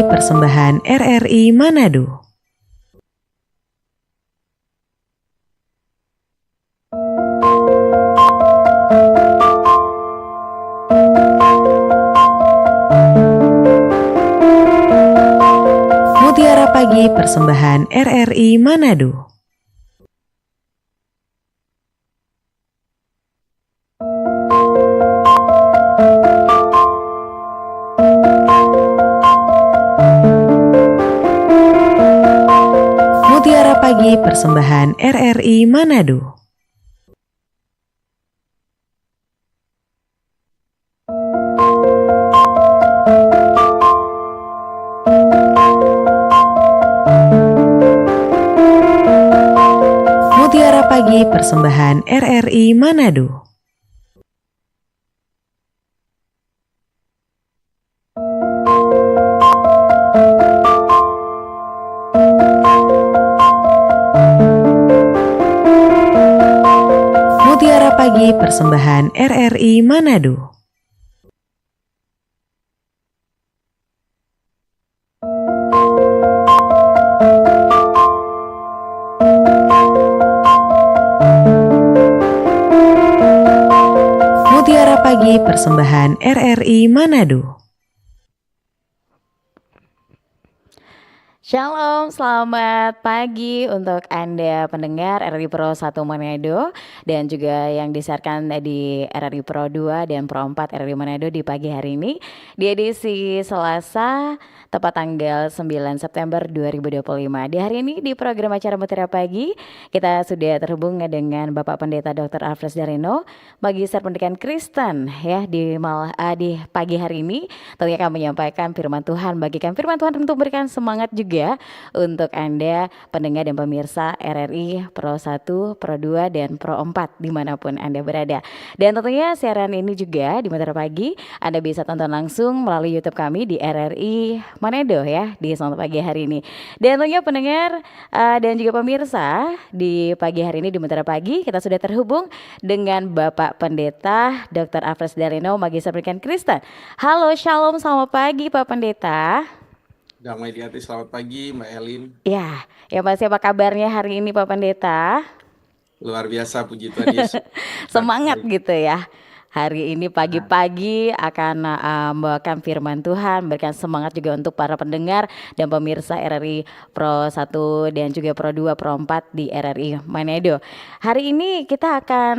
persembahan RRI Manado. Mutiara Pagi persembahan RRI Manado. Mutiara Pagi persembahan RRI Manado. Mutiara Pagi persembahan RRI Manado. Mutiara Pagi persembahan RRI Manado. Mutiara Pagi persembahan RRI Manado. Shalom, selamat pagi untuk Anda pendengar RRI Pro 1 Manado dan juga yang disiarkan di RRI Pro 2 dan Pro 4 RRI Manado di pagi hari ini di edisi Selasa tepat tanggal 9 September 2025. Di hari ini di program acara Mutiara Pagi kita sudah terhubung dengan Bapak Pendeta Dr. Alfred Dareno, Magister Pendidikan Kristen ya di pagi hari ini tentunya akan menyampaikan firman Tuhan, bagikan firman Tuhan untuk memberikan semangat juga untuk Anda pendengar dan pemirsa RRI Pro 1, Pro 2, dan Pro 4 dimanapun Anda berada. Dan tentunya siaran ini juga di Mutiara Pagi Anda bisa tonton langsung melalui YouTube kami di RRI Manado ya di selamat pagi hari ini. Dan tentunya pendengar dan juga pemirsa di pagi hari ini di Mutiara Pagi kita sudah terhubung dengan Bapak Pendeta Dr. Alfred Dareno, Magister Pendidikan Kristen. Halo, shalom, selamat pagi Pak Pendeta. Damai di hati, selamat pagi Mbak Elin. Ya pasti apa kabarnya hari ini Pak Pendeta? Luar biasa, puji Tuhan Yesus. Semangat gitu ya. Hari ini pagi-pagi akan membawakan firman Tuhan, memberikan semangat juga untuk para pendengar dan pemirsa RRI Pro 1 dan juga Pro 2, Pro 4 di RRI Manado. Hari ini kita akan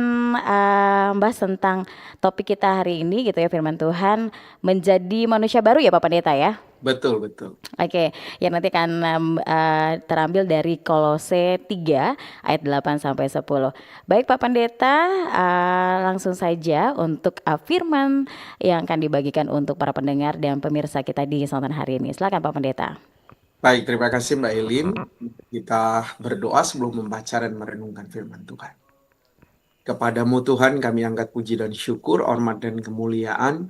membahas tentang topik kita hari ini gitu ya, firman Tuhan menjadi manusia baru ya Pak Pendeta ya. Betul. Oke, yang nanti akan terambil dari Kolose 3 ayat 8 sampai 10. Baik Pak Pendeta, langsung saja untuk firman yang akan dibagikan untuk para pendengar dan pemirsa kita di Sontan hari ini. Silakan Pak Pendeta. Baik, terima kasih Mbak Elin. Kita berdoa sebelum membaca dan merenungkan firman Tuhan. Kepadamu Tuhan kami angkat puji dan syukur, hormat dan kemuliaan,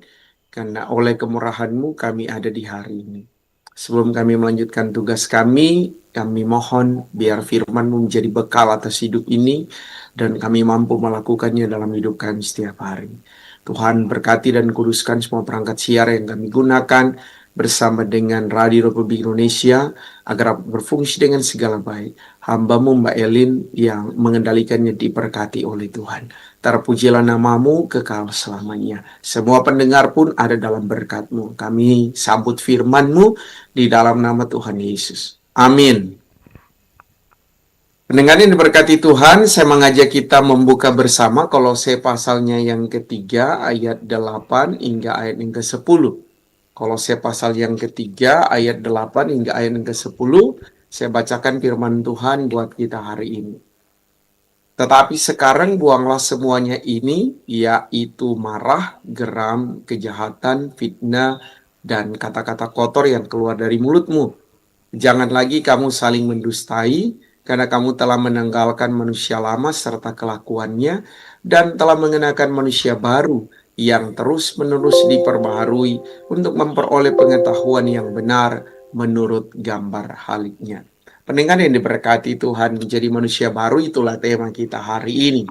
karena oleh kemurahan-Mu kami ada di hari ini. Sebelum kami melanjutkan tugas kami mohon biar firman-Mu menjadi bekal atas hidup ini, dan kami mampu melakukannya dalam hidup kami setiap hari. Tuhan berkati dan kuduskan semua perangkat siar yang kami gunakan bersama dengan Radio Republik Indonesia, agar berfungsi dengan segala baik. Hamba-Mu Mbak Elin yang mengendalikannya diberkati oleh Tuhan. Terpujilah nama-Mu kekal selamanya. Semua pendengar pun ada dalam berkat-Mu. Kami sambut firman-Mu di dalam nama Tuhan Yesus. Amin. Pendengar yang diberkati Tuhan, saya mengajak kita membuka bersama Kolose pasalnya yang ketiga, ayat 8 hingga ayat yang ke-10. Kolose pasal yang ketiga, ayat 8 hingga ayat yang ke-10. Saya bacakan firman Tuhan buat kita hari ini. Tetapi sekarang buanglah semuanya ini, yaitu marah, geram, kejahatan, fitnah, dan kata-kata kotor yang keluar dari mulutmu. Jangan lagi kamu saling mendustai, karena kamu telah menanggalkan manusia lama serta kelakuannya, dan telah mengenakan manusia baru, yang terus-menerus diperbaharui untuk memperoleh pengetahuan yang benar menurut gambar haliknya. Pendengar yang diberkati Tuhan, menjadi manusia baru itulah tema kita hari ini.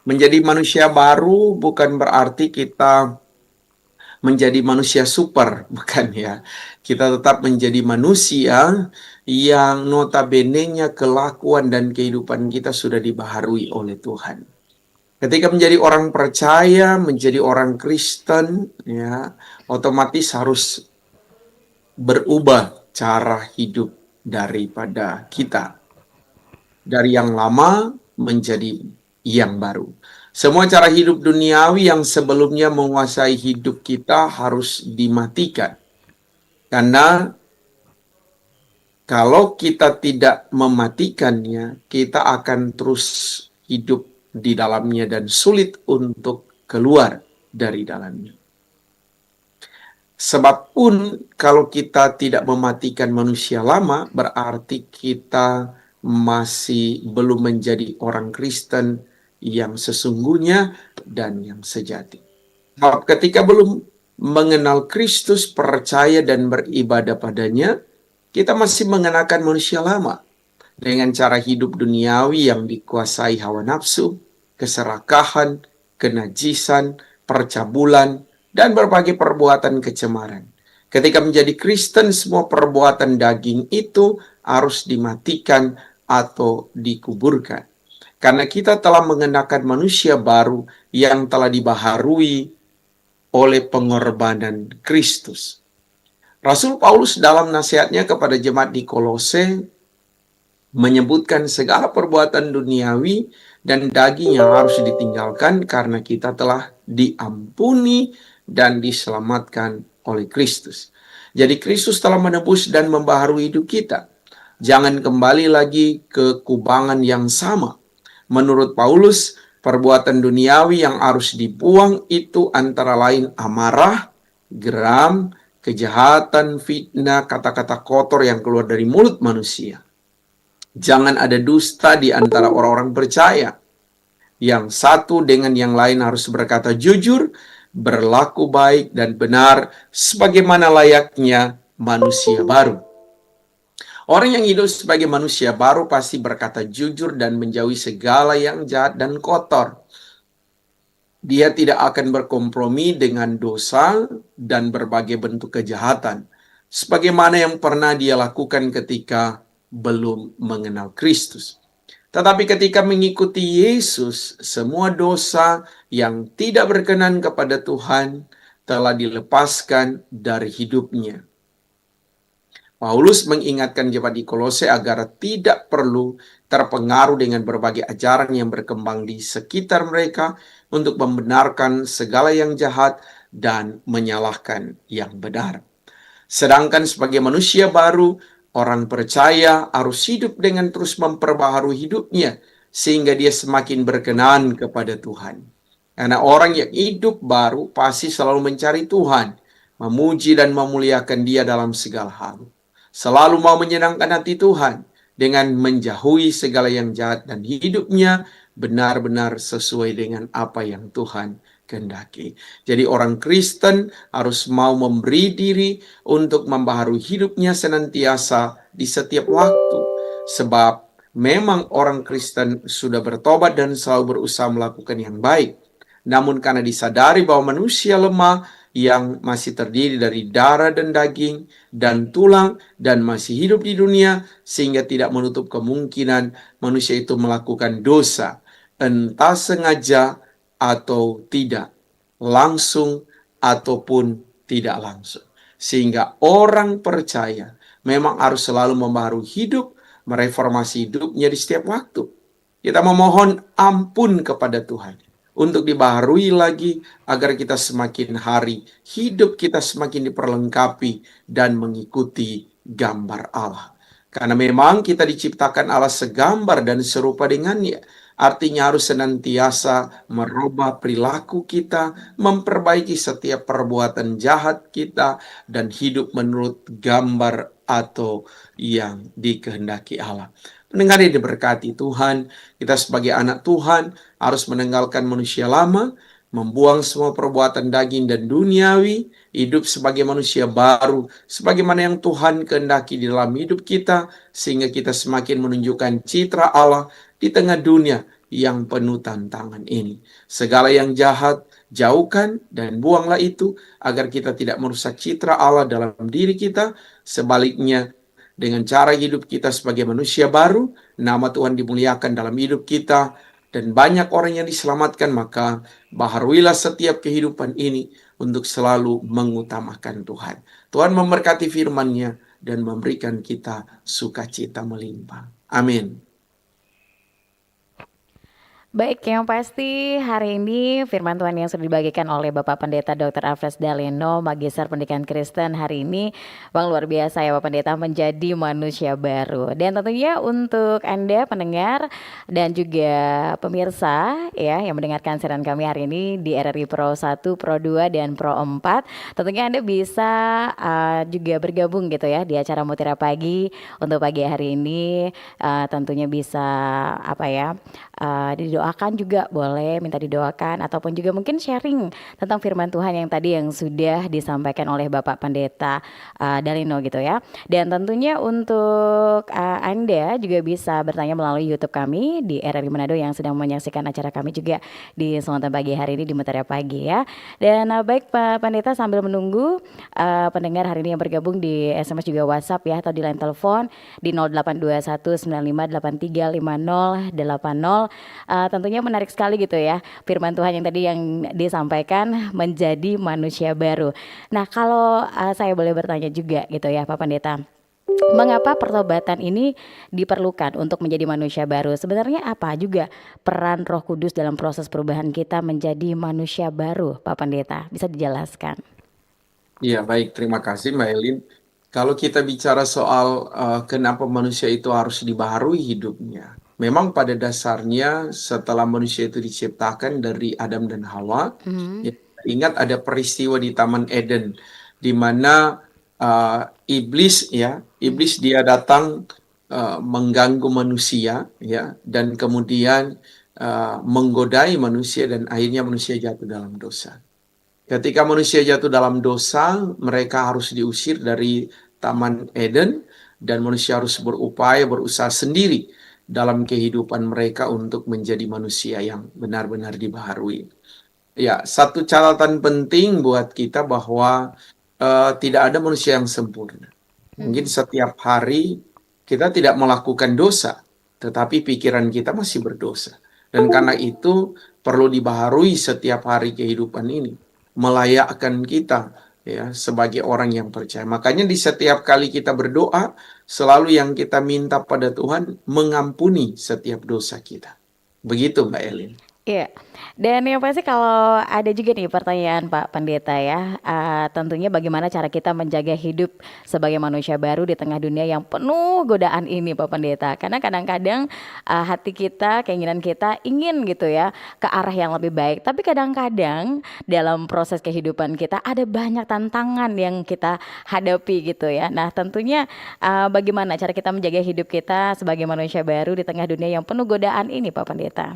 Menjadi manusia baru bukan berarti kita menjadi manusia super, bukan ya. Kita tetap menjadi manusia yang notabene-nya kelakuan dan kehidupan kita sudah dibaharui oleh Tuhan. Ketika menjadi orang percaya, menjadi orang Kristen, ya, otomatis harus berubah cara hidup daripada kita. Dari yang lama menjadi yang baru. Semua cara hidup duniawi yang sebelumnya menguasai hidup kita harus dimatikan. Karena kalau kita tidak mematikannya, kita akan terus hidup di dalamnya dan sulit untuk keluar dari dalamnya. Sebab pun kalau kita tidak mematikan manusia lama, berarti kita masih belum menjadi orang Kristen yang sesungguhnya dan yang sejati. Sebab ketika belum mengenal Kristus, percaya dan beribadah padanya, kita masih mengenakan manusia lama dengan cara hidup duniawi yang dikuasai hawa nafsu, keserakahan, kenajisan, percabulan, dan berbagai perbuatan kecemaran. Ketika menjadi Kristen, semua perbuatan daging itu harus dimatikan atau dikuburkan. Karena kita telah mengenakan manusia baru yang telah dibaharui oleh pengorbanan Kristus. Rasul Paulus dalam nasihatnya kepada jemaat di Kolose menyebutkan segala perbuatan duniawi dan daging yang harus ditinggalkan karena kita telah diampuni dan diselamatkan oleh Kristus. Jadi Kristus telah menebus dan membaharui hidup kita. Jangan kembali lagi ke kubangan yang sama. Menurut Paulus, perbuatan duniawi yang harus dibuang itu antara lain amarah, geram, kejahatan, fitnah, kata-kata kotor yang keluar dari mulut manusia. Jangan ada dusta di antara orang-orang percaya. Yang satu dengan yang lain harus berkata jujur, berlaku baik dan benar, sebagaimana layaknya manusia baru. Orang yang hidup sebagai manusia baru pasti berkata jujur dan menjauhi segala yang jahat dan kotor. Dia tidak akan berkompromi dengan dosa dan berbagai bentuk kejahatan, sebagaimana yang pernah dia lakukan ketika belum mengenal Kristus. Tetapi ketika mengikuti Yesus, semua dosa yang tidak berkenan kepada Tuhan telah dilepaskan dari hidupnya. Paulus mengingatkan jemaat di Kolose agar tidak perlu terpengaruh dengan berbagai ajaran yang berkembang di sekitar mereka untuk membenarkan segala yang jahat dan menyalahkan yang benar. Sedangkan sebagai manusia baru, orang percaya harus hidup dengan terus memperbaharui hidupnya sehingga dia semakin berkenan kepada Tuhan. Karena orang yang hidup baru pasti selalu mencari Tuhan, memuji dan memuliakan Dia dalam segala hal. Selalu mau menyenangkan hati Tuhan dengan menjauhi segala yang jahat dan hidupnya benar-benar sesuai dengan apa yang Tuhan kehendaki. Jadi orang Kristen harus mau memberi diri untuk membaharui hidupnya senantiasa di setiap waktu. Sebab memang orang Kristen sudah bertobat dan selalu berusaha melakukan yang baik. Namun karena disadari bahwa manusia lemah yang masih terdiri dari darah dan daging dan tulang dan masih hidup di dunia, sehingga tidak menutup kemungkinan manusia itu melakukan dosa, entah sengaja atau tidak, langsung ataupun tidak langsung. Sehingga orang percaya memang harus selalu membaharui hidup, mereformasi hidupnya di setiap waktu. Kita memohon ampun kepada Tuhan untuk dibaharui lagi agar kita semakin hari hidup kita semakin diperlengkapi dan mengikuti gambar Allah. Karena memang kita diciptakan Allah segambar dan serupa dengannya. Artinya harus senantiasa merubah perilaku kita, memperbaiki setiap perbuatan jahat kita, dan hidup menurut gambar atau yang dikehendaki Allah. Pendengar yang diberkati Tuhan, kita sebagai anak Tuhan harus meninggalkan manusia lama, membuang semua perbuatan daging dan duniawi, hidup sebagai manusia baru, sebagaimana yang Tuhan kehendaki di dalam hidup kita, sehingga kita semakin menunjukkan citra Allah di tengah dunia yang penuh tantangan ini. Segala yang jahat, jauhkan dan buanglah itu, agar kita tidak merusak citra Allah dalam diri kita. Sebaliknya, dengan cara hidup kita sebagai manusia baru, nama Tuhan dimuliakan dalam hidup kita, dan banyak orang yang diselamatkan. Maka baharuilah setiap kehidupan ini untuk selalu mengutamakan Tuhan. Tuhan memberkati firman-Nya dan memberikan kita sukacita melimpah. Amin. Baik, yang pasti hari ini firman Tuhan yang sudah dibagikan oleh Bapak Pendeta Dr. Alfred Daleno, Magister Pendidikan Kristen hari ini, Bang, luar biasa ya Bapak Pendeta, menjadi manusia baru. Dan tentunya untuk Anda pendengar dan juga pemirsa ya yang mendengarkan siaran kami hari ini di RRI Pro 1, Pro 2 dan Pro 4, tentunya Anda bisa juga bergabung gitu ya di acara Mutiara Pagi untuk pagi hari ini. Tentunya bisa didoakan juga, boleh minta didoakan, ataupun juga mungkin sharing tentang firman Tuhan yang tadi yang sudah disampaikan oleh Bapak Pendeta Daleno gitu ya. Dan tentunya untuk Anda juga bisa bertanya melalui YouTube kami di RRI Manado yang sedang menyaksikan acara kami juga di Selatan Pagi hari ini di Mutiara Pagi ya. Dan baik Pak Pendeta, sambil menunggu pendengar hari ini yang bergabung di SMS juga WhatsApp ya, atau di line telepon di 082195835080. Tentunya menarik sekali gitu ya firman Tuhan yang tadi yang disampaikan, menjadi manusia baru. Nah, kalau saya boleh bertanya juga gitu ya Pak Pendeta, mengapa pertobatan ini diperlukan untuk menjadi manusia baru? Sebenarnya apa juga peran Roh Kudus dalam proses perubahan kita menjadi manusia baru, Pak Pendeta? Bisa dijelaskan? Ya, baik. Terima kasih, Mbak Elin. Kalau kita bicara soal kenapa manusia itu harus dibaharui hidupnya, memang pada dasarnya setelah manusia itu diciptakan dari Adam dan Hawa, ya, ingat ada peristiwa di Taman Eden di mana iblis dia datang mengganggu manusia ya, dan kemudian menggodai manusia, dan akhirnya manusia jatuh dalam dosa. Ketika manusia jatuh dalam dosa, mereka harus diusir dari Taman Eden, dan manusia harus berupaya, berusaha sendiri dalam kehidupan mereka untuk menjadi manusia yang benar-benar dibaharui. Ya, satu catatan penting buat kita bahwa tidak ada manusia yang sempurna. Mungkin setiap hari kita tidak melakukan dosa, tetapi pikiran kita masih berdosa. Dan karena itu perlu dibaharui setiap hari kehidupan ini, melayakkan kita ya sebagai orang yang percaya. Makanya di setiap kali kita berdoa, selalu yang kita minta pada Tuhan mengampuni setiap dosa kita. Begitu Mbak Elin. Iya, dan yang pasti kalau ada juga nih pertanyaan Pak Pendeta ya, tentunya bagaimana cara kita menjaga hidup sebagai manusia baru di tengah dunia yang penuh godaan ini Pak Pendeta. Karena kadang-kadang hati kita, keinginan kita ingin gitu ya ke arah yang lebih baik. Tapi kadang-kadang dalam proses kehidupan kita ada banyak tantangan yang kita hadapi gitu ya. Nah tentunya bagaimana cara kita menjaga hidup kita sebagai manusia baru di tengah dunia yang penuh godaan ini Pak Pendeta?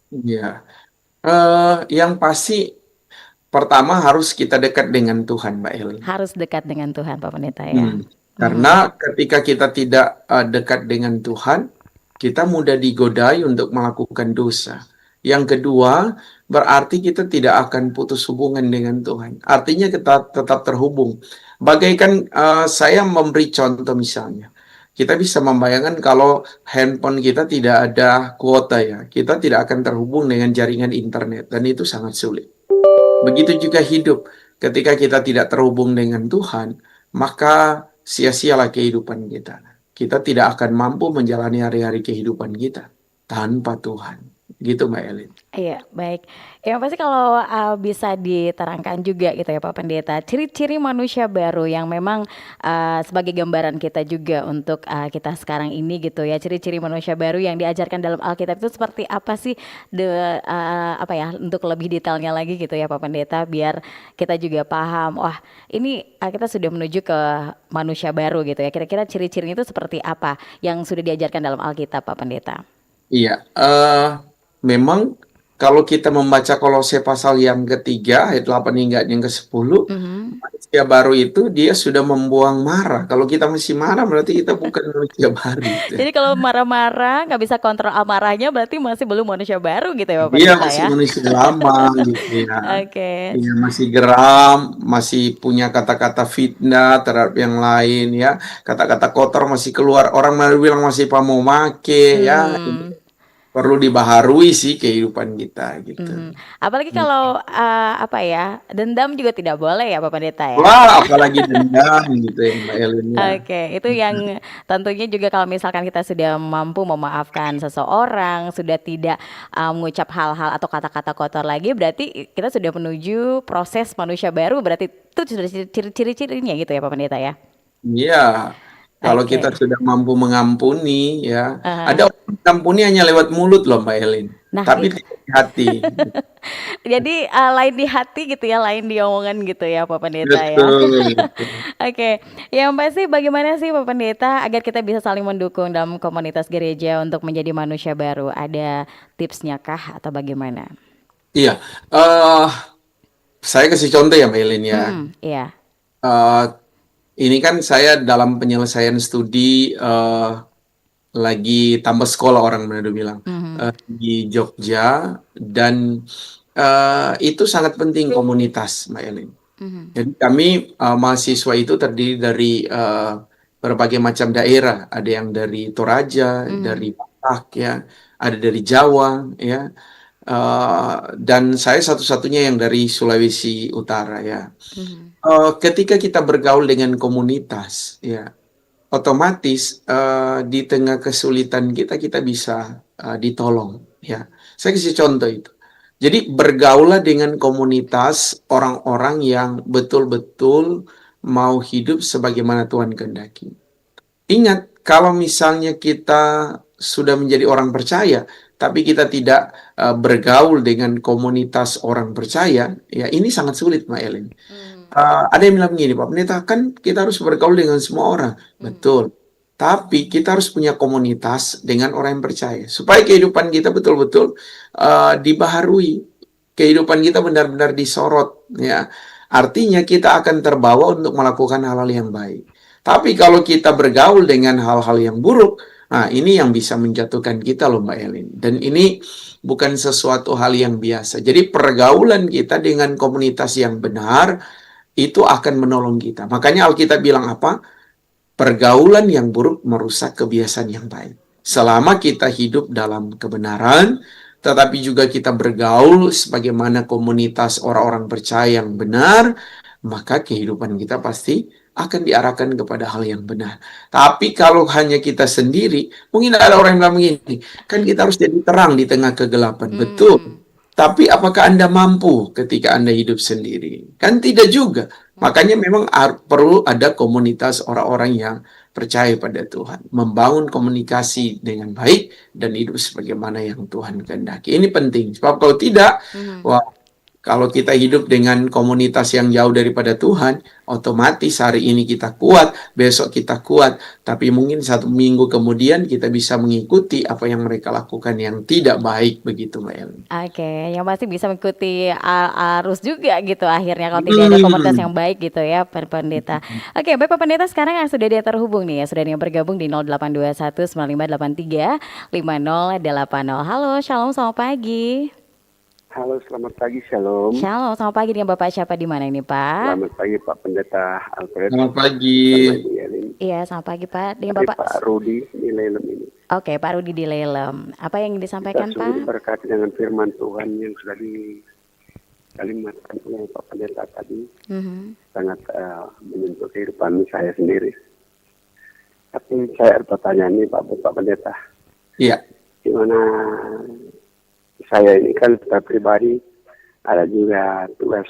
Ya, yang pasti pertama harus kita dekat dengan Tuhan, Mbak Elin. Harus dekat dengan Tuhan Pak Pendeta ya. Karena ketika kita tidak dekat dengan Tuhan, kita mudah digodai untuk melakukan dosa. Yang kedua, berarti kita tidak akan putus hubungan dengan Tuhan. Artinya kita tetap terhubung. Bagaikan saya memberi contoh misalnya. Kita bisa membayangkan kalau handphone kita tidak ada kuota ya, kita tidak akan terhubung dengan jaringan internet, dan itu sangat sulit. Begitu juga hidup. Ketika kita tidak terhubung dengan Tuhan, maka sia-sialah kehidupan kita. Kita tidak akan mampu menjalani hari-hari kehidupan kita tanpa Tuhan. Gitu Mbak Elin. Iya, baik. Yang pasti kalau bisa diterangkan juga gitu ya Pak Pendeta, ciri-ciri manusia baru yang memang sebagai gambaran kita juga untuk kita sekarang ini gitu ya, ciri-ciri manusia baru yang diajarkan dalam Alkitab itu seperti apa sih, untuk lebih detailnya lagi gitu ya Pak Pendeta, biar kita juga paham, wah ini kita sudah menuju ke manusia baru gitu ya. Kira-kira ciri-cirinya itu seperti apa yang sudah diajarkan dalam Alkitab Pak Pendeta? Iya, memang kalau kita membaca Kolose pasal yang ketiga ayat 8 hingga yang ke-10, Mhm. manusia baru itu dia sudah membuang marah. Kalau kita masih marah berarti kita bukan manusia baru gitu ya. Jadi kalau marah-marah nggak bisa kontrol amarahnya berarti masih belum manusia baru gitu ya Pak Dia Pendeta masih ya? manusia lama gitu ya. Oke. Dia masih geram, masih punya kata-kata fitnah terhadap yang lain ya. Kata-kata kotor masih keluar. Orang bilang masih pamomake ya. Mmm. Perlu dibaharui sih kehidupan kita gitu. Mhm. Apalagi kalau, apa ya, dendam juga tidak boleh ya Pak Pendeta ya? Wah, apalagi dendam gitu ya Mbak Elin ya. Oke, itu yang tentunya juga kalau misalkan kita sudah mampu memaafkan seseorang, sudah tidak, mengucap hal-hal atau kata-kata kotor lagi, berarti kita sudah menuju proses manusia baru, berarti itu sudah ciri-cirinya gitu ya Pak Pendeta ya? Iya, kalau kita Oke. sudah mampu mengampuni ya. Ada Ah. orang mengampuni hanya lewat mulut loh Mbak Elin. Nah, Tapi tidak di hati. jadi, lain di hati gitu ya, lain di omongan gitu ya Pak Pendeta ya? Betul, betul. Oke, yang pasti bagaimana sih Pak Pendeta agar kita bisa saling mendukung dalam komunitas gereja untuk menjadi manusia baru? Ada tipsnya kah atau bagaimana? Iya, eh saya kasih contoh ya Mbak Elin ya. Mhm, iya. Eh ini kan saya dalam penyelesaian studi lagi tambah sekolah orang Manado bilang Mhm, di Jogja dan itu sangat penting komunitas Mbak Elin. mhm, Jadi kami mahasiswa itu terdiri dari berbagai macam daerah. Ada yang dari Toraja, mhm, dari Batak ya, ada dari Jawa ya. Dan saya satu-satunya yang dari Sulawesi Utara ya. mhm, Ketika kita bergaul dengan komunitas ya, otomatis di tengah kesulitan kita bisa ditolong ya. Saya kasih contoh itu. Jadi bergaulah dengan komunitas orang-orang yang betul-betul mau hidup sebagaimana Tuhan kehendaki. Ingat, kalau misalnya kita sudah menjadi orang percaya, tapi kita tidak bergaul dengan komunitas orang percaya, ya ini sangat sulit, Mbak Elin. mmm, Ada yang bilang begini, Pak Pendeta, kan kita harus bergaul dengan semua orang. mhm, Betul. Tapi kita harus punya komunitas dengan orang yang percaya. Supaya kehidupan kita betul-betul dibaharui. Kehidupan kita benar-benar disorot. Ya. Artinya kita akan terbawa untuk melakukan hal-hal yang baik. Tapi kalau kita bergaul dengan hal-hal yang buruk, nah ini yang bisa menjatuhkan kita loh Mbak Elin. Dan ini bukan sesuatu hal yang biasa. Jadi pergaulan kita dengan komunitas yang benar, itu akan menolong kita. Makanya Alkitab bilang apa? Pergaulan yang buruk merusak kebiasaan yang baik. Selama kita hidup dalam kebenaran, tetapi juga kita bergaul sebagaimana komunitas orang-orang percaya yang benar, maka kehidupan kita pasti akan diarahkan kepada hal yang benar. Tapi kalau hanya kita sendiri, mungkin ada orang yang bilang begini, kan kita harus jadi terang di tengah kegelapan. Betul. mmm, Tapi apakah Anda mampu ketika Anda hidup sendiri? Kan tidak juga. mhm. Makanya memang perlu ada komunitas orang-orang yang percaya pada Tuhan, membangun komunikasi dengan baik dan hidup sebagaimana yang Tuhan kehendaki. Ini penting. Sebab kalau tidak, Mhm. wah, kalau kita hidup dengan komunitas yang jauh daripada Tuhan, otomatis hari ini kita kuat, besok kita kuat, tapi mungkin satu minggu kemudian kita bisa mengikuti apa yang mereka lakukan yang tidak baik begitu, Mbak Elin. Oke, yang pasti bisa mengikuti arus juga gitu akhirnya kalau tidak ada komunitas Hmm. yang baik gitu ya Pak Pendeta. Oke, baik Pak Pendeta sekarang yang sudah dia terhubung nih ya, sudah yang bergabung di 082195835080. Halo, shalom selamat pagi. Halo, selamat pagi, Shalom. Shalom, selamat pagi dengan Bapak siapa di mana ini Pak? Selamat pagi, Pak Pendeta Alfred, Selamat pagi. sama Ibu Yelin. Iya, selamat pagi Pak. Dengan Dari Bapak. Pak Rudi di Lelem ini. Oke, Pak Rudi di Lelem. Apa yang Kita disampaikan sungguh Pak? diberkati dengan firman Tuhan yang sudah dikalimatkan oleh Pak Pendeta tadi. Mhm. Sangat menyentuh kehidupan saya sendiri. Tapi saya ada pertanyaan nih Pak Pendeta. Iya. Gimana saya ini kan secara pribadi ada juga tugas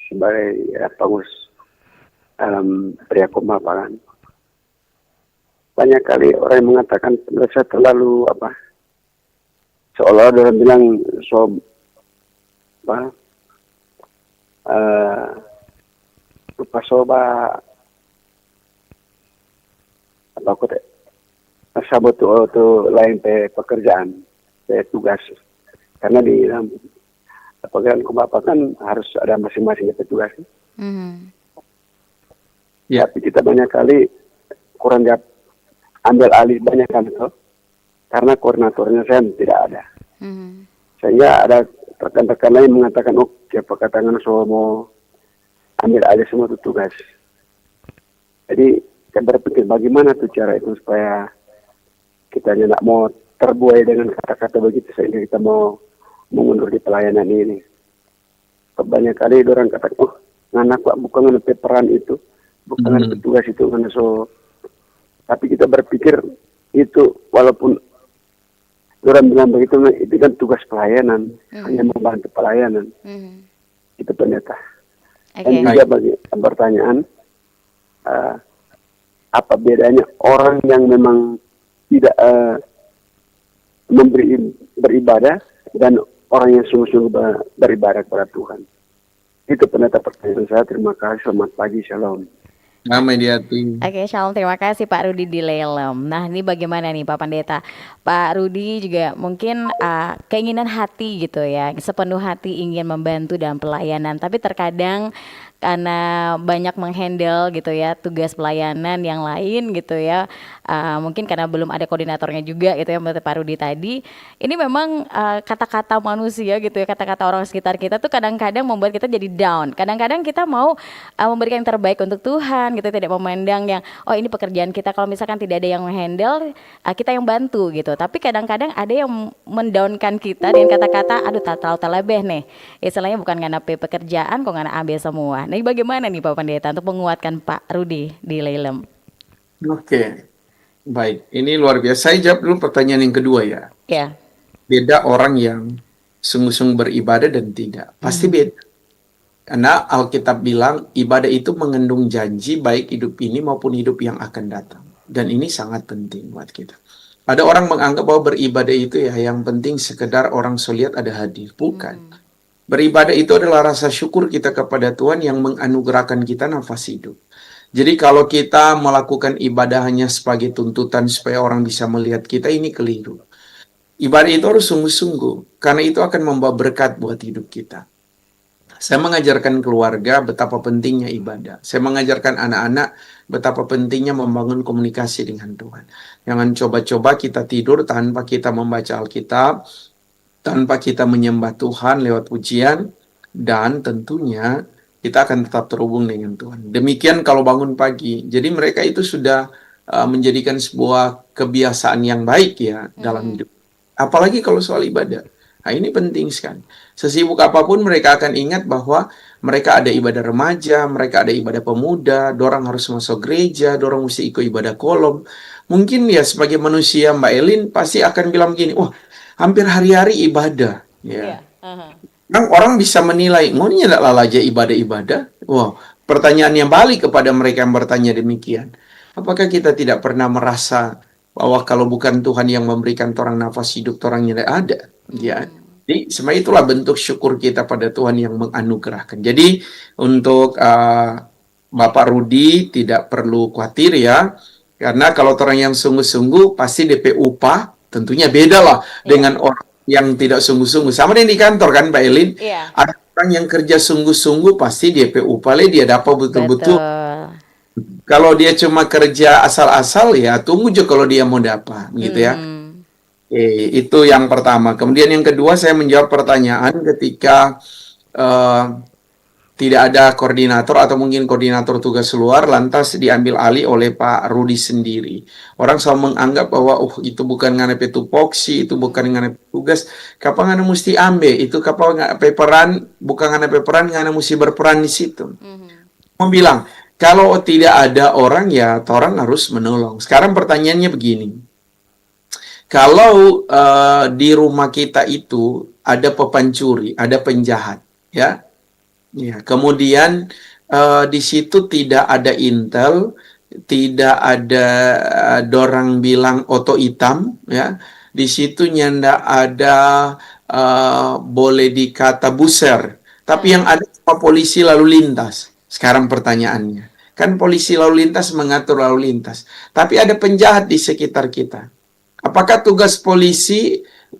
sebagai pengurus dalam pria Komapa kan. Banyak kali orang yang mengatakan saya terlalu seolah orang bilang lupa soba aku sabot tu lain pe pekerjaan pe tugas Karena di dalam pekerjaan Bapak kan harus ada masing-masing petugas. Ya. Tapi kita banyak kali kurang ambil alih banyak kali tuh, karena koordinatornya saya tidak ada. Sehingga ada rekan-rekan lain mengatakan, oh siapa katakan so mau ambil alih semua itu tugas. Jadi saya berpikir bagaimana tuh cara itu supaya kita tidak mau terbuai dengan kata-kata begitu sehingga kita mau mengundur di pelayanan ini. Banyak kali orang kata, oh nganak bukan nganak peran itu, bukan nganak tugas itu, nganak so. Tapi kita berpikir itu walaupun orang bilang begitu, itu kan tugas pelayanan, hanya membantu pelayanan. Itu pendeta. Dan juga bagi pertanyaan, apa bedanya orang yang memang tidak beribadah dan orang yang sungguh-sungguh beribadah kepada Tuhan? Itu pendeta pertanyaan saya. Terima kasih. Selamat pagi. Shalom. Nama Mediati. Oke, shalom. Terima kasih Pak Rudi di Lelem. Nah, ini bagaimana nih Pak Pendeta? Pak Rudi juga mungkin keinginan hati gitu ya, sepenuh hati ingin membantu dalam pelayanan, tapi terkadang karena banyak menghandle gitu ya tugas pelayanan yang lain gitu ya, mungkin karena belum ada koordinatornya juga gitu ya menurut Pak Rudi tadi. Ini memang kata-kata manusia gitu ya, kata-kata orang sekitar kita tuh kadang-kadang membuat kita jadi down. Kadang-kadang kita mau memberikan yang terbaik untuk Tuhan gitu, tidak memandang yang oh ini pekerjaan kita, kalau misalkan tidak ada yang menghandle kita yang bantu gitu. Tapi kadang-kadang ada yang mendownkan kita dengan kata-kata aduh terlalu terlebih nih, istilahnya bukan ngana pekerjaan kok ngana ambil semua. Nah, bagaimana nih Pak Pendeta untuk menguatkan Pak Rudi di Lelem? Oke, baik. Ini luar biasa. Saya jawab dulu pertanyaan yang kedua ya. Ya. Beda orang yang sungguh-sungguh beribadah dan tidak. Pasti beda. Karena Alkitab bilang ibadah itu mengandung janji baik hidup ini maupun hidup yang akan datang. Dan ini sangat penting buat kita. Ada orang menganggap bahwa beribadah itu ya yang penting sekedar orang soliat ada hadir. Bukan. Beribadah itu adalah rasa syukur kita kepada Tuhan yang menganugerahkan kita nafas hidup. Jadi kalau kita melakukan ibadah hanya sebagai tuntutan supaya orang bisa melihat kita, ini keliru. Ibadah itu harus sungguh-sungguh, karena itu akan membawa berkat buat hidup kita. Saya mengajarkan keluarga betapa pentingnya ibadah. Saya mengajarkan anak-anak betapa pentingnya membangun komunikasi dengan Tuhan. Jangan coba-coba kita tidur tanpa kita membaca Alkitab, tanpa kita menyembah Tuhan lewat pujian, dan tentunya kita akan tetap terhubung dengan Tuhan. Demikian kalau bangun pagi. Jadi mereka itu sudah menjadikan sebuah kebiasaan yang baik ya dalam hidup. Apalagi kalau soal ibadah. Nah, ini penting sekali. Sesibuk apapun mereka akan ingat bahwa mereka ada ibadah remaja, mereka ada ibadah pemuda, dorang harus masuk gereja, dorang mesti ikut ibadah kolom. Mungkin ya sebagai manusia Mbak Elin pasti akan bilang begini, wah hampir hari-hari ibadah. Ya. Orang bisa menilai, ngonya tidak aja ibadah-ibadah. Wow, pertanyaannya balik kepada mereka yang bertanya demikian. Apakah kita tidak pernah merasa bahwa kalau bukan Tuhan yang memberikan orang nafas hidup, orang yang ada? Ya. Jadi sebenarnya itulah bentuk syukur kita pada Tuhan yang menganugerahkan. Jadi untuk Bapak Rudi tidak perlu khawatir ya, karena kalau orang yang sungguh-sungguh pasti DP upah tentunya beda lah dengan orang yang tidak sungguh-sungguh. Sama dengan di kantor kan Mbak Elin, ada orang yang kerja sungguh-sungguh pasti DP upah dia dapat betul-betul. Kalau dia cuma kerja asal-asal ya tunggu aja kalau dia mau dapat gitu ya. Itu yang pertama. Kemudian yang kedua saya menjawab pertanyaan ketika tidak ada koordinator atau mungkin koordinator tugas luar lantas diambil alih oleh Pak Rudi sendiri. Orang selalu menganggap bahwa itu bukan nganepe tupoksi, itu bukan nganepe tugas. Kapan ngana mesti ambil? Itu kapan nganepe peran, bukan nganepe peran, ngana mesti berperan di situ. Mau bilang, kalau tidak ada orang ya orang harus menolong. Sekarang pertanyaannya begini. Kalau di rumah kita itu ada pencuri, ada penjahat, ya, kemudian di situ tidak ada intel, tidak ada dorang bilang oto hitam, ya, di situ nyanda ada boleh dikata buser, tapi yang ada cuma polisi lalu lintas. Sekarang pertanyaannya, kan polisi lalu lintas mengatur lalu lintas, tapi ada penjahat di sekitar kita. Apakah tugas polisi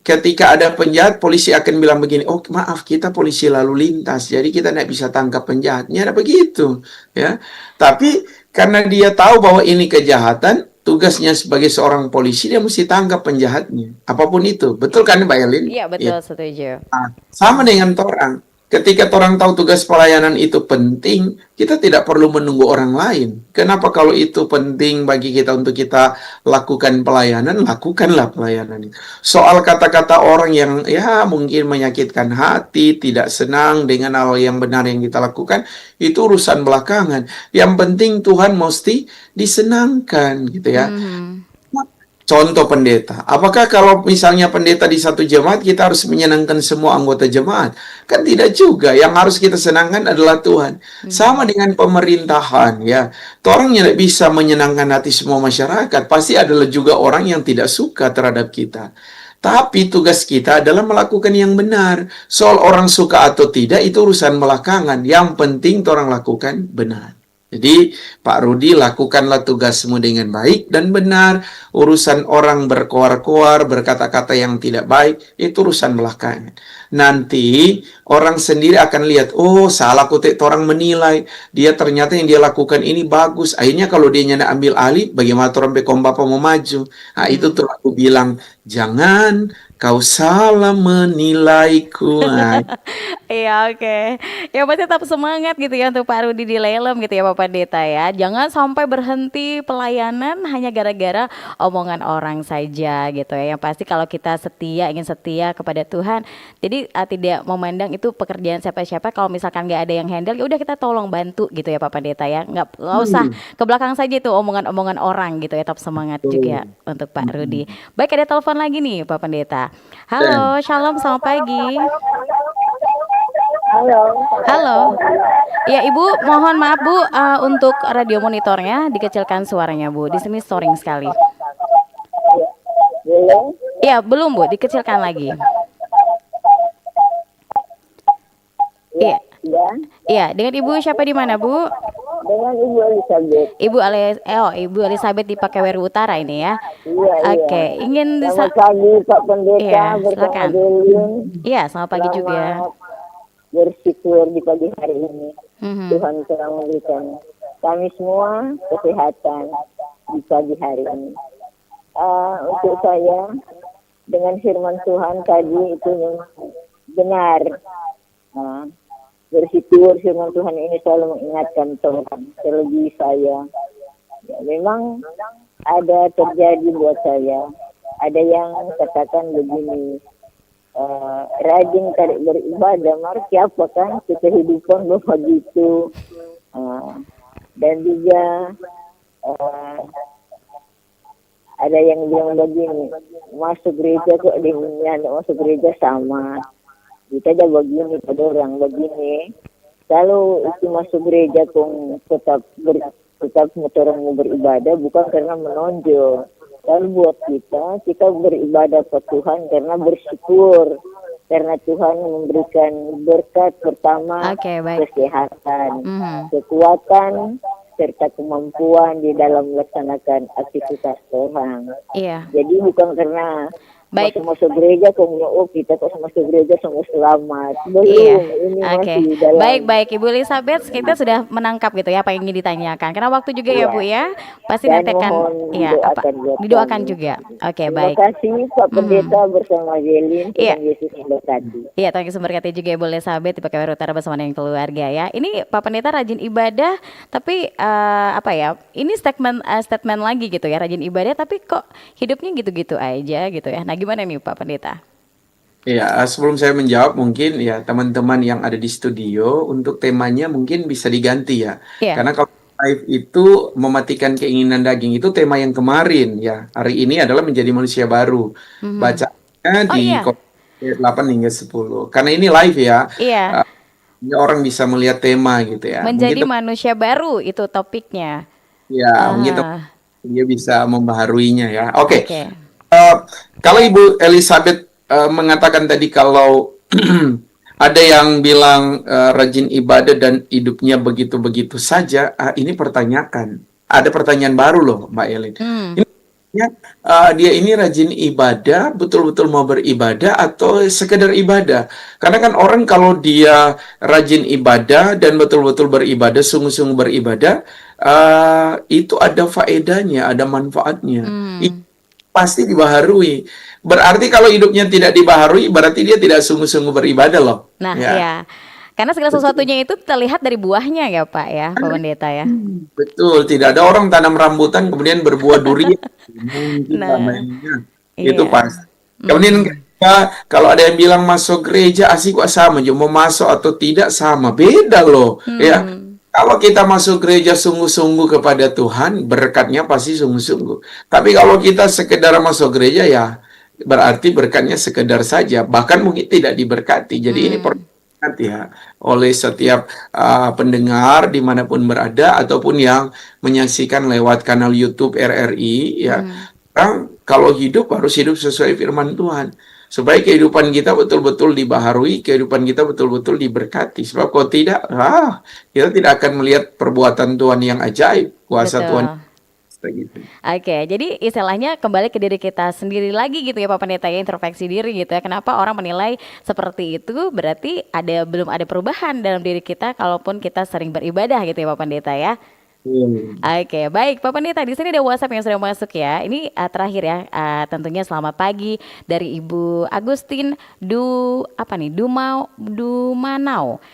ketika ada penjahat, polisi akan bilang begini, oh maaf kita polisi lalu lintas, jadi kita tidak bisa tangkap penjahatnya, ada begitu, ya. Tapi karena dia tahu bahwa ini kejahatan, tugasnya sebagai seorang polisi dia mesti tangkap penjahatnya, apapun itu, betul kan Mbak Elin? Iya betul, setuju. Nah, sama dengan orang. Ketika orang tahu tugas pelayanan itu penting, kita tidak perlu menunggu orang lain. Kenapa kalau itu penting bagi kita untuk kita lakukan pelayanan, lakukanlah pelayanan itu. Soal kata-kata orang yang ya mungkin menyakitkan hati, tidak senang dengan hal yang benar yang kita lakukan, itu urusan belakangan. Yang penting Tuhan mesti disenangkan gitu ya. Contoh pendeta. Apakah kalau misalnya pendeta di satu jemaat, kita harus menyenangkan semua anggota jemaat? Kan tidak juga. Yang harus kita senangkan adalah Tuhan. Sama dengan pemerintahan, ya. Orang yang tidak bisa menyenangkan hati semua masyarakat, pasti adalah juga orang yang tidak suka terhadap kita. Tapi tugas kita adalah melakukan yang benar. Soal orang suka atau tidak, itu urusan belakangan. Yang penting orang lakukan benar. Jadi, Pak Rudi, lakukanlah tugasmu dengan baik dan benar. Urusan orang berkoar-koar, berkata-kata yang tidak baik, itu urusan belakangan. Nanti, orang sendiri akan lihat, oh, salah kutek orang menilai. Dia ternyata yang dia lakukan ini bagus. Akhirnya kalau dia nyana ambil alih, bagaimana orang bekom bapak mau maju? Nah, itu tuh aku bilang, jangan kau salah menilaiku. Nah, Iya, oke. Ya pasti tetap semangat gitu ya untuk Pak Rudi di Lelem gitu ya Bapak Pendeta ya. Jangan sampai berhenti pelayanan hanya gara-gara omongan orang saja gitu ya. Yang pasti kalau kita ingin setia kepada Tuhan, jadi tidak memandang itu pekerjaan siapa-siapa. Kalau misalkan nggak ada yang handle, ya udah kita tolong bantu gitu ya Pak Pendeta ya. Nggak usah ke belakang saja tuh omongan-omongan orang gitu ya. Tetap semangat juga untuk Pak Rudi. Baik, ada telepon lagi nih Pak Pendeta. Halo, Shalom, selamat pagi. Halo. Ya Ibu, mohon maaf Bu, untuk radio monitornya dikecilkan suaranya Bu. Di sini storing sekali. Iya, belum Bu, dikecilkan lagi. Iya. Iya, dengan Ibu siapa di mana Bu? Dengan Ibu Elizabeth. Ibu Elizabeth di Pakeweru Utara ini ya. Iya, Oke, ingin selamat pagi Pak Pendeta, Iya, bersama silakan. Delin. Iya, selamat pagi juga. Bersyukur di pagi hari ini Tuhan telah memberikan kami semua kesehatan di pagi hari ini. Untuk saya dengan firman Tuhan tadi itu memang benar. Bersyukur firman Tuhan ini selalu mengingatkan Tuhan. Terlebih saya, ya, memang ada terjadi buat saya. Ada yang katakan begini, rajin tarik beribadah, mar siapa kan kehidupan begitu. Dan juga ada yang bilang begini, masuk gereja kok dengan masuk gereja sama. Kita aja begini, pada orang begini. Kalau itu masuk gereja kok tetap orang mau beribadah bukan karena menonjol. Kalau buat kita beribadah ke Tuhan karena bersyukur. Karena Tuhan memberikan berkat pertama, kesehatan, kekuatan, serta kemampuan di dalam melaksanakan aktivitas Tuhan. Iya. Jadi bukan karena masuk gereja kita kok masuk gereja semua selamat. Belum, ini masih dalam. Baik Ibu Elizabeth, kita sudah menangkap gitu ya apa yang ingin ditanyakan. Karena waktu juga ya Bu ya. Pasti nanti akan didoakan juga. Oke, baik. Terima kasih Pak Pendeta bersama Delin. Tuhan Yesus memberkati. Iya, Tuhan Yesus memberkati juga Ibu Elizabeth di Pakeweru Utara bersama dengan keluarga ya. Ini Pak Pendeta rajin ibadah, tapi ini statement lagi gitu ya, rajin ibadah tapi kok hidupnya gitu-gitu aja gitu ya. Nah, gimana nih Pak Pendeta? Ya, sebelum saya menjawab mungkin ya teman-teman yang ada di studio untuk temanya mungkin bisa diganti ya. Karena kalau live itu mematikan keinginan daging itu tema yang kemarin ya. Hari ini adalah menjadi manusia baru. Bacanya di 8 hingga 10. Karena ini live ya. Iya. Orang bisa melihat tema gitu ya. Menjadi manusia baru itu topiknya. Ya, mungkin dia bisa membaharuinya ya. Oke. Kalau Ibu Elizabeth mengatakan tadi kalau ada yang bilang rajin ibadah dan hidupnya begitu-begitu saja, ini pertanyakan. Ada pertanyaan baru loh Mbak Elin. Ini dia ini rajin ibadah, betul-betul mau beribadah atau sekedar ibadah. Karena kan orang kalau dia rajin ibadah dan betul-betul beribadah, sungguh-sungguh beribadah, itu ada faedahnya, ada manfaatnya. Itu pasti dibaharui. Berarti kalau hidupnya tidak dibaharui, berarti dia tidak sungguh-sungguh beribadah loh. Nah, Ya. ya. Karena segala Betul. sesuatunya itu terlihat dari buahnya ya Pak ya, Pak Pendeta ya. Betul, tidak ada orang tanam rambutan kemudian berbuah durian. Mungkin Nah, namanya. Itu iya. pasti. Kemudian kalau ada yang bilang masuk gereja asik kok sama, cuma mau masuk atau tidak sama, beda loh. Ya, kalau kita masuk gereja sungguh-sungguh kepada Tuhan, berkatnya pasti sungguh-sungguh. Tapi kalau kita sekedar masuk gereja ya, berarti berkatnya sekedar saja, bahkan mungkin tidak diberkati. Jadi ini perlu diingat ya oleh setiap pendengar dimanapun berada ataupun yang menyaksikan lewat kanal YouTube RRI ya. Kalau hidup harus hidup sesuai firman Tuhan. Supaya kehidupan kita betul-betul dibaharui, kehidupan kita betul-betul diberkati. Sebab kalau tidak, kita tidak akan melihat perbuatan Tuhan yang ajaib, kuasa Tuhan. Betul. Gitu. Oke, jadi istilahnya kembali ke diri kita sendiri lagi gitu ya Pak Pendeta ya, introspeksi diri gitu ya. Kenapa orang menilai seperti itu, berarti belum ada perubahan dalam diri kita kalaupun kita sering beribadah gitu ya Pak Pendeta ya. Oke, baik Pak Pendeta, di sini ada WhatsApp yang sudah masuk ya. Ini terakhir ya, tentunya selamat pagi dari Ibu Agustin Dumanau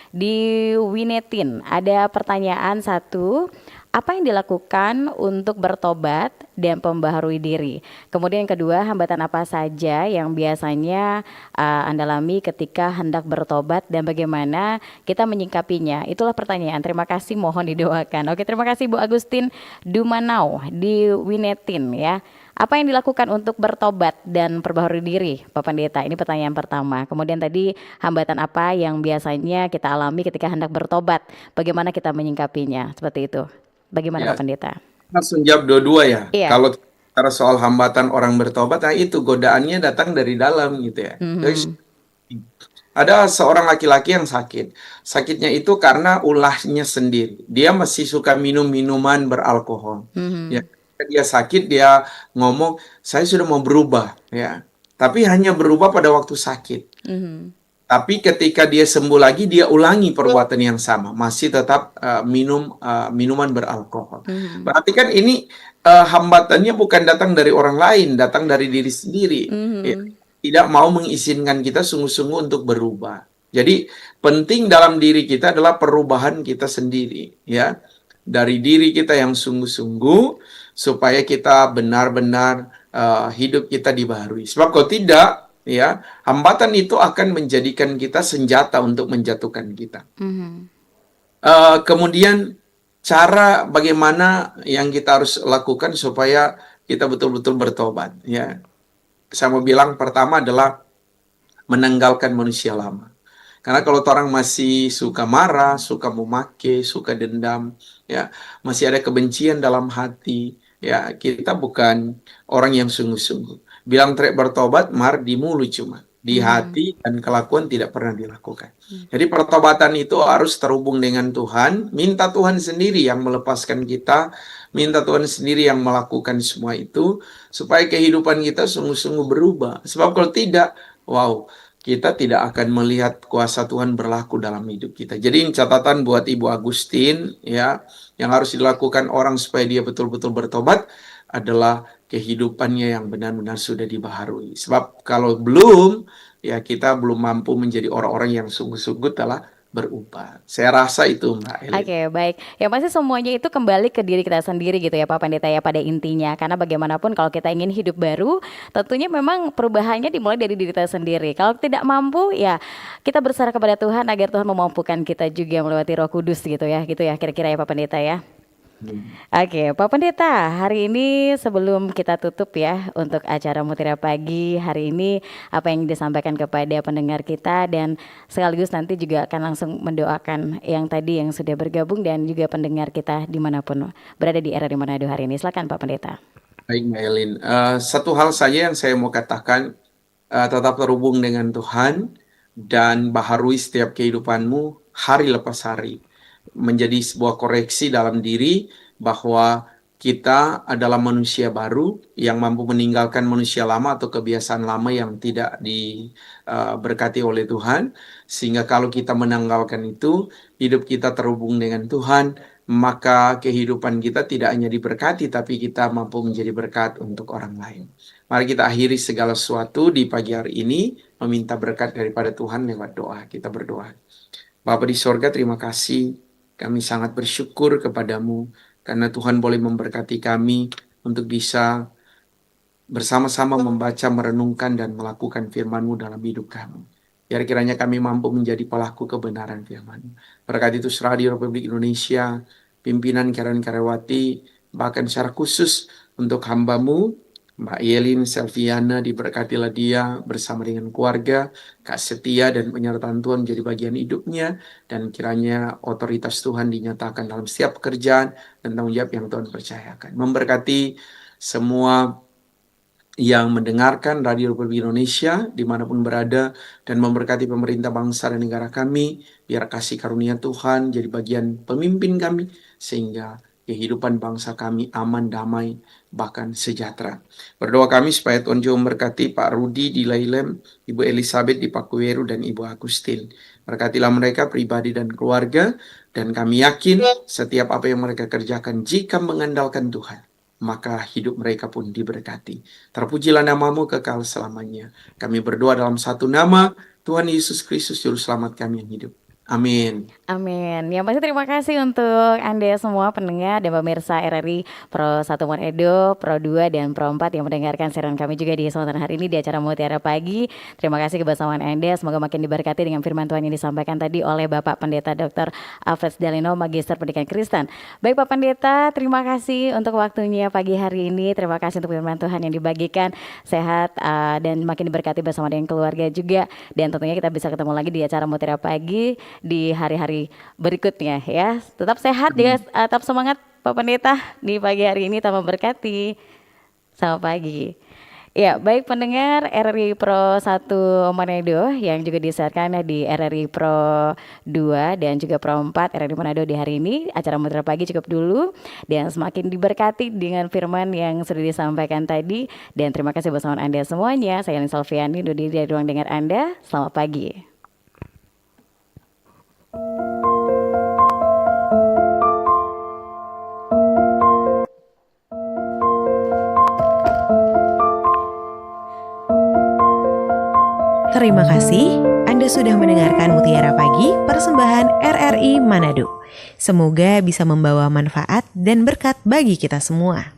di Winetin. Ada pertanyaan satu, apa yang dilakukan untuk bertobat dan pembaharui diri? Kemudian yang kedua, hambatan apa saja yang biasanya Anda alami ketika hendak bertobat dan bagaimana kita menyikapinya? Itulah pertanyaan. Terima kasih, mohon didoakan. Oke, terima kasih Bu Agustin Dumanau di Winetin ya. Apa yang dilakukan untuk bertobat dan perbaharui diri, Pak Pendeta? Ini pertanyaan pertama. Kemudian tadi, hambatan apa yang biasanya kita alami ketika hendak bertobat? Bagaimana kita menyingkapinya? Seperti itu. Bagaimana Pak Pendeta? Langsung jawab dua-dua ya. Iya. Kalau bicara soal hambatan orang bertobat, itu godaannya datang dari dalam gitu ya. Ada seorang laki-laki yang sakit. Sakitnya itu karena ulahnya sendiri. Dia masih suka minum minuman beralkohol. Ya, dia sakit, dia ngomong, saya sudah mau berubah, ya. Tapi hanya berubah pada waktu sakit. Tapi ketika dia sembuh lagi, dia ulangi perbuatan yang sama, masih tetap minum minuman beralkohol. Berarti kan ini hambatannya bukan datang dari orang lain, datang dari diri sendiri. Ya, tidak mau mengizinkan kita sungguh-sungguh untuk berubah. Jadi penting dalam diri kita adalah perubahan kita sendiri, ya, dari diri kita yang sungguh-sungguh supaya kita benar-benar hidup kita dibaharui. Sebab kalau tidak, ya, hambatan itu akan menjadikan kita senjata untuk menjatuhkan kita. Kemudian cara bagaimana yang kita harus lakukan supaya kita betul-betul bertobat. Ya, saya mau bilang pertama adalah menanggalkan manusia lama. Karena kalau orang masih suka marah, suka memaki, suka dendam, ya, masih ada kebencian dalam hati, ya, kita bukan orang yang sungguh-sungguh. Bilang trek bertobat, mar di mulut cuma. Di hati dan kelakuan tidak pernah dilakukan. Jadi pertobatan itu harus terhubung dengan Tuhan. Minta Tuhan sendiri yang melepaskan kita. Minta Tuhan sendiri yang melakukan semua itu. Supaya kehidupan kita sungguh-sungguh berubah. Sebab kalau tidak, kita tidak akan melihat kuasa Tuhan berlaku dalam hidup kita. Jadi catatan buat Ibu Agustin, ya, yang harus dilakukan orang supaya dia betul-betul bertobat adalah kehidupannya yang benar-benar sudah dibaharui. Sebab kalau belum, ya kita belum mampu menjadi orang-orang yang sungguh-sungguh telah berubah. Saya rasa itu, Mbak Elin. Oke, baik. Ya pasti semuanya itu kembali ke diri kita sendiri gitu ya Pak Pendeta ya, pada intinya. Karena bagaimanapun kalau kita ingin hidup baru, tentunya memang perubahannya dimulai dari diri kita sendiri. Kalau tidak mampu, ya kita berserah kepada Tuhan agar Tuhan memampukan kita juga melewati Roh Kudus gitu ya kira-kira ya Pak Pendeta ya. Oke, Pak Pendeta, hari ini sebelum kita tutup ya untuk acara Mutiara Pagi hari ini, apa yang disampaikan kepada pendengar kita dan sekaligus nanti juga akan langsung mendoakan yang tadi yang sudah bergabung dan juga pendengar kita dimanapun berada di RRI Manado hari ini. Silakan Pak Pendeta. Baik Mbak Elin, satu hal saja yang saya mau katakan, tetap terhubung dengan Tuhan dan baharui setiap kehidupanmu hari lepas hari. Menjadi sebuah koreksi dalam diri bahwa kita adalah manusia baru yang mampu meninggalkan manusia lama atau kebiasaan lama yang tidak diberkati oleh Tuhan. Sehingga kalau kita menanggalkan itu, hidup kita terhubung dengan Tuhan, maka kehidupan kita tidak hanya diberkati, tapi kita mampu menjadi berkat untuk orang lain. Mari kita akhiri segala sesuatu di pagi hari ini, meminta berkat daripada Tuhan lewat doa. Kita berdoa. Bapa di sorga, terima kasih. Kami sangat bersyukur kepadamu, karena Tuhan boleh memberkati kami untuk bisa bersama-sama membaca, merenungkan, dan melakukan firman-Mu dalam hidup kami. Biar kiranya kami mampu menjadi pelaku kebenaran firman-Mu. Berkat itu serah di Republik Indonesia, pimpinan karyawati, bahkan secara khusus untuk hamba-Mu, Mbak Yelin Selviana, diberkatilah dia bersama dengan keluarga, Kak Setia dan penyertaan Tuhan menjadi bagian hidupnya, dan kiranya otoritas Tuhan dinyatakan dalam setiap pekerjaan dan tanggung jawab yang Tuhan percayakan. Memberkati semua yang mendengarkan Radio Republik Indonesia dimanapun berada, dan memberkati pemerintah bangsa dan negara kami, biar kasih karunia Tuhan jadi bagian pemimpin kami, sehingga kehidupan bangsa kami aman, damai, bahkan sejahtera. Berdoa kami supaya Tuhan juga memberkati Pak Rudi di Lailem, Ibu Elizabeth di Pakuweru, dan Ibu Agustin. Berkatilah mereka pribadi dan keluarga, dan kami yakin setiap apa yang mereka kerjakan jika mengandalkan Tuhan, maka hidup mereka pun diberkati. Terpujilah namamu kekal selamanya. Kami berdoa dalam satu nama, Tuhan Yesus Kristus Juru Selamat kami yang hidup. Amin. Amin. Yang pasti terima kasih untuk Anda semua pendengar dan pemirsa RRI Pro 1 Manado, Pro 2 dan Pro 4 yang mendengarkan siaran kami juga di kesempatan hari ini di acara Mutiara Pagi. Terima kasih kebersamaan Anda. Semoga makin diberkati dengan firman Tuhan yang disampaikan tadi oleh Bapak Pendeta Dr. Alfred Dalino, Magister Pendidikan Kristen. Baik Pak Pendeta, terima kasih untuk waktunya pagi hari ini. Terima kasih untuk firman Tuhan yang dibagikan. Sehat dan makin diberkati bersama dengan keluarga juga. Dan tentunya kita bisa ketemu lagi di acara Mutiara Pagi di hari-hari berikutnya ya. Tetap sehat juga, tetap semangat Pak Pendeta di pagi hari ini, tetap memberkati. Selamat pagi. Ya, baik pendengar RRI Pro 1 Manado yang juga disiarkan di RRI Pro 2 dan juga Pro 4 RRI Manado di hari ini. Acara Mutiara Pagi cukup dulu dan semakin diberkati dengan firman yang sudah disampaikan tadi. Dan terima kasih bersama Anda semuanya. Saya Lin Salviani, dari ruang dengar Anda. Selamat pagi. Terima kasih Anda sudah mendengarkan Mutiara Pagi persembahan RRI Manado. Semoga bisa membawa manfaat dan berkat bagi kita semua.